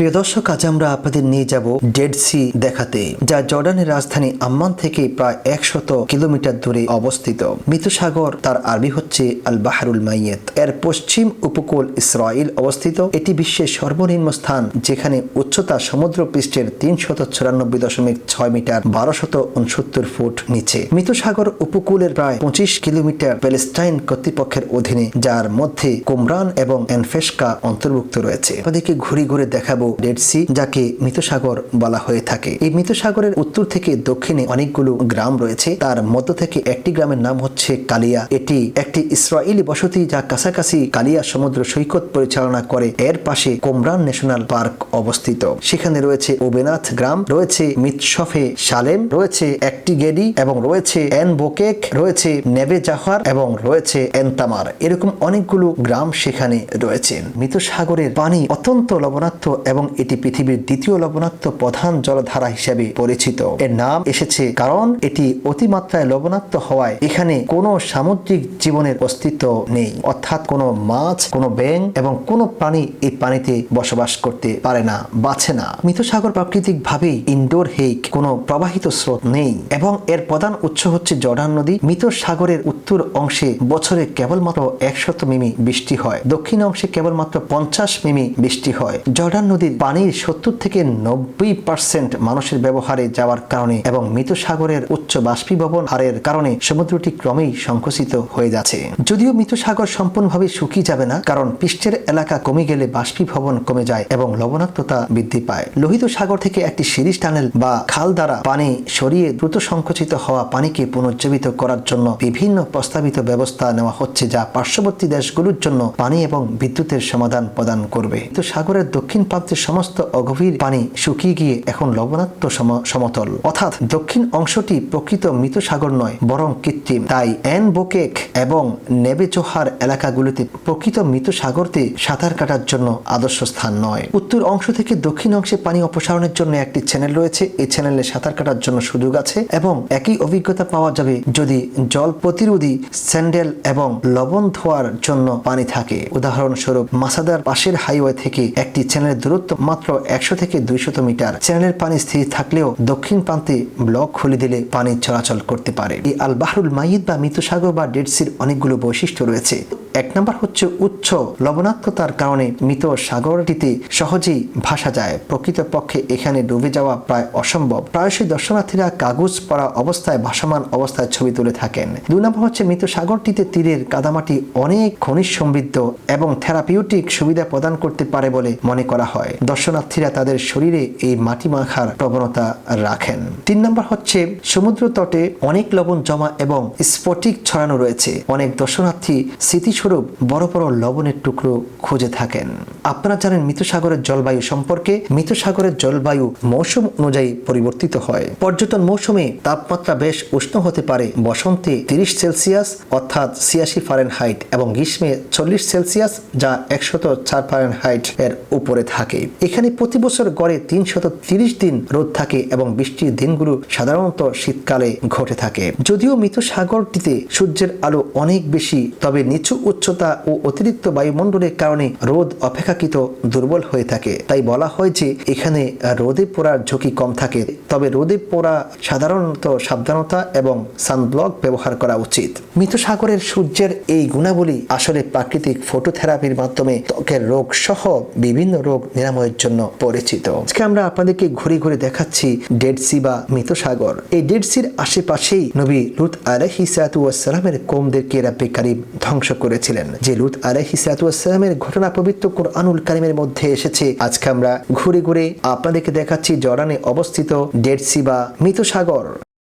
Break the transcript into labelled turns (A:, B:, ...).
A: প্রিয় দর্শক, আজ আমরা আপনাদের নিয়ে যাব ডেড সি দেখাতে, যা জর্ডানের রাজধানী আম্মান থেকে প্রায় 100 কিলোমিটার দূরে অবস্থিত। মৃত সাগর, তার আরবি হচ্ছে আল বাহরুল মাইয়েত। এর পশ্চিম উপকূল ইসরায়েল অবস্থিত। এটি বিশ্বের সর্বনিম্ন স্থান, যেখানে উচ্চতা সমুদ্র পৃষ্ঠের 394.6 মিটার 1269 ফুট নিচে। মৃত সাগর উপকূলের প্রায় 25 কিলোমিটার প্যালেস্টাইন কর্তৃপক্ষের অধীনে, যার মধ্যে কুমরান এবং এনফেশকা অন্তর্ভুক্ত রয়েছে। ওদিকে ঘুরে ঘুরে দেখাবো ডেড সি, যাকে মৃত সাগর বলা হয়ে থাকে। এই মৃত সাগরের উত্তর থেকে দক্ষিণে অনেকগুলো গ্রাম রয়েছে। তার মধ্য থেকে একটি গ্রামের নাম হচ্ছে কালিয়া। এটি একটি ইসরায়েলি বসতি, যা কাছাকাছি কালিয়া সমুদ্র সৈকত পরিচালনা করে। এর পাশে কোমরান ন্যাশনাল পার্ক অবস্থিত। সেখানে রয়েছে ওবেনাথ গ্রাম, রয়েছে মিতশফে সালেম, রয়েছে একটি গেডি, এবং রয়েছে এন বোকেক, রয়েছে নেবে জাহার, এবং রয়েছে এনতামার। এরকম অনেকগুলো গ্রাম সেখানে রয়েছে। মৃত সাগরের পানি অত্যন্ত লবণাক্ত এবং এটি পৃথিবীর দ্বিতীয় লবণাক্ত প্রধান জলধারা হিসেবে পরিচিত। এর নাম এসেছে কারণ এটি অতিমাত্রায় লবণাক্ত হওয়ায় এখানে কোনো সামুদ্রিক জীবনের অস্তিত্ব নেই, অর্থাৎ কোনো মাছ, কোনো ব্যাঙ এবং কোনো প্রাণী এই পানিতে বসবাস করতে পারে না, বাঁচে না। মৃত সাগর প্রাকৃতিক ভাবেই ইনডোর হেইক, কোনো প্রবাহিত স্রোত নেই এবং এর প্রধান উৎস হচ্ছে জর্ডান নদী। মৃত সাগরের উত্তর অংশে বছরে কেবলমাত্র 100 মিমি বৃষ্টি হয়, দক্ষিণ অংশে কেবলমাত্র 50 মিমি বৃষ্টি হয়। জর্ডান নদীর পানির 70 থেকে 90% মানুষের ব্যবহারে যাওয়ার কারণে এবং মৃত সাগরের উচ্চ বাষ্পীভবন হারের কারণে সমুদ্রটি ক্রমেই সংকুচিত হয়ে যাচ্ছে। যদিও মৃত সাগর সম্পূর্ণভাবে শুকিয়ে যাবে না, কারণ পৃষ্ঠের এলাকা কমে গেলে বাষ্পীভবন কমে যায় এবং লবণাক্ততা বৃদ্ধি পায়। লোহিত সাগর থেকে একটি সিরিজ টানেল বা খাল দ্বারা পানি সরিয়ে দ্রুত সংকুচিত হওয়া পানিকে পুনর্জীবিত করার জন্য বিভিন্ন প্রস্তাবিত ব্যবস্থা নেওয়া হচ্ছে, যা পার্শ্ববর্তী দেশগুলোর জন্য পানি এবং বিদ্যুতের সমাধান প্রদান করবে। মৃত সাগরের দক্ষিণ প্রান্তের সমস্ত অগভীর পানি শুকিয়ে গিয়ে এখন লবণাক্ত সমতল, অর্থাৎ দক্ষিণ অংশটি প্রকৃত মৃত সাগর নয়, বরং কৃত্রিম। তাই এন বোকেক এবং নেবেজোহার এলাকাগুলিতে প্রকৃত মৃত সাগরতে সাঁতার কাটার জন্য আদর্শ স্থান নয়। উত্তর অংশ থেকে দক্ষিণ অংশে পানি অপসারণের জন্য একটি চ্যানেল রয়েছে। এই চ্যানেলে সাঁতার কাটার জন্য সুযোগ আছে এবং একই অভিজ্ঞতা পাওয়া যাবে যদি জল প্রতিরোধী স্যান্ডেল এবং লবণ ধোয়ার জন্য পানি থাকে। উদাহরণস্বরূপ, মাসাদার পাশের হাইওয়ে থেকে একটি চ্যানেলের দূরত্ব মাত্র 100 থেকে 200 মিটার। চ্যানেলের পানি স্থির থাকলেও দক্ষিণ প্রান্তে ব্লক খুলে দিলে পানি চলাচল করতে পারে। এই আল বাহরুল মাইয়েত বা মৃত সাগর বা ডেড সির অনেকগুলো বৈশিষ্ট্য রয়েছে। এক নম্বর হচ্ছে উচ্চ লবণাক্ততার কারণে মৃত সাগরটিতে সহজেই ভাসা যায়। প্রকৃতপক্ষে এখানে ডুবে যাওয়া প্রায় অসম্ভব। প্রায়শই দর্শনার্থীরা কাগজ পড়া অবস্থায় ভাসমান অবস্থায় ছবি তুলে থাকেন। দুই নম্বর হচ্ছে মৃত সাগরটিতে তীরের কাদামাটি অনেক খনিজ সমৃদ্ধ এবং থেরাপিউটিক সুবিধা প্রদান করতে পারে বলে মনে করা হয়। দর্শনার্থীরা তাদের শরীরে এই মাটি মাখার প্রবণতা রাখেন। 3 নম্বর হচ্ছে সমুদ্র তটে অনেক লবণ জমা এবং স্ফটিক ছড়ানো রয়েছে। অনেক দর্শনার্থী স্মৃতিস্বরূপ বড় বড় লবণের টুকরো খুঁজে থাকেন। আপনারা জানেন মৃত সাগরের জলবায়ু সম্পর্কে। মৃত সাগরের জলবায়ু মৌসুম অনুযায়ী পরিবর্তিত হয়। পর্যটন মৌসুমে তাপমাত্রা বেশ উষ্ণ হতে পারে। বসন্তে 30 সেলসিয়াস অর্থাৎ 86 ফারেনহাইট এবং গ্রীষ্মে 40 সেলসিয়াস যা 104 ফারেনহাইট এর উপরে থাকে। এখানে প্রতি বছর গড়ে 330 দিন রোদ থাকে এবং বৃষ্টির দিনগুলো সাধারণত শীতকালে ঘটে থাকে। যদিও মৃত সাগরটিতে সূর্যের আলো অনেক বেশি, তবে নিচু উচ্চতা ও অতিরিক্ত বায়ুমণ্ডলের কারণে রোদ অপেক্ষাকৃত দুর্বল হয়ে থাকে। তাই বলা হয় যে এখানে রোদে পোড়ার ঝুঁকি কম থাকে, তবে রোদে পোড়া সাধারণত সাবধানতা এবং সানব্লক ব্যবহার করা উচিত। মৃত সাগরের সূর্যের এই গুণাবলী আসলে প্রাকৃতিক ফটোথেরাপির মাধ্যমে ত্বকের রোগ সহ বিভিন্ন রোগ নিরাময়ের জন্য পরিচিত। আজকে আমরা আপনাদেরকে ঘুরে ঘুরে দেখাচ্ছি ডেড সি বা মৃত সাগর। এই ডেড সির আশেপাশেই নবী লূত আলাইহিস সালামের কওমদেরকে রাব্বে কারীম ধ্বংস করেছিলেন। যে লূত আলাইহিস সালামের ঘটনা পবিত্র কুরআনুল কারীমের মধ্যে এসেছে। আজকে আমরা ঘুরে ঘুরে আপনাদেরকে দেখাচ্ছি জর্ডানে অবস্থিত ডেড সি বা মৃত সাগর।